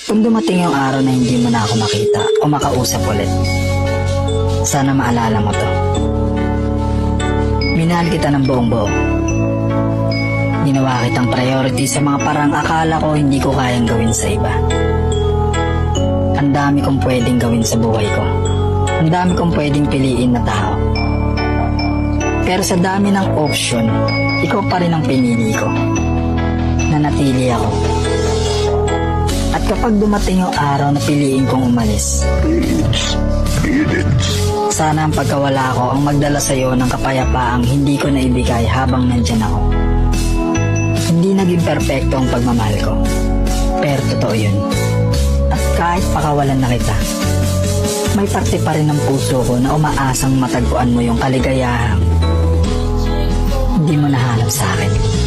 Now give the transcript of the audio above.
Kung dumating yung araw na hindi mo na ako makita o makausap ulit, sana maalala mo to. Minahal kita ng buong buo. Ginawa kitang priority sa mga parang akala ko hindi ko kayang gawin sa iba. Ang dami kong pwedeng gawin sa buhay ko. Ang dami kong pwedeng piliin na tao. Pero sa dami ng option, ikaw pa rin ang pinili ko. Nanatili ako. At kapag dumating yung araw na piliin kong umalis, sana ang pagkawala ko ang magdala sa'yo ng kapayapaang hindi ko naibigay habang nandyan ako. Hindi naging perpekto ang pagmamahal ko, pero totoo yun. At kahit pakawalan na kita, may parte pa rin ng puso ko na umaasang matagpuan mo yung kaligayahang hindi mo nahanap sa akin.